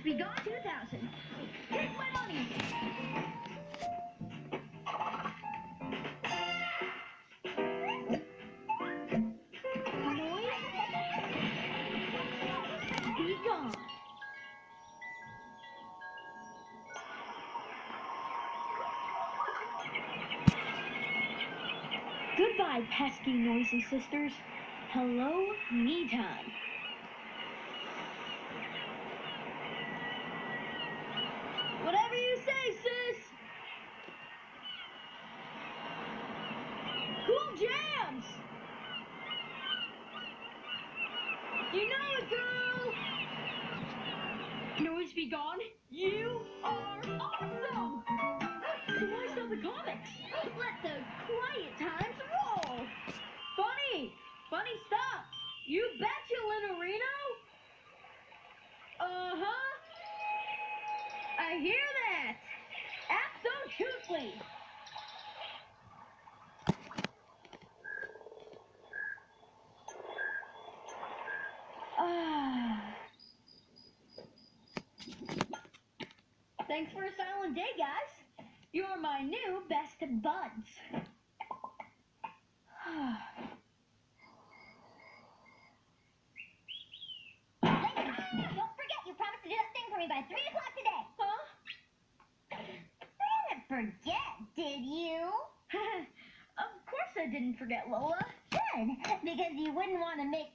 Be gone 2,000. Take my money. Noise. Be gone. Goodbye, pesky noisy sisters. Hello, me time. Whatever you say, sis. Cool jams. You know it, girl. Noise be gone. You are awesome. So why stop the comics? Let the quiet times roll. Bunny! Bunny, stop! You betcha, Linorino! Uh-huh. I hear that. Absolutely. Thanks for a silent day, guys. You're my new best of buds. Don't forget, you promised to do that thing for me by 3 o'clock today. Huh? You didn't forget, did you? Of course I didn't forget, Lola. Good, because you wouldn't want to make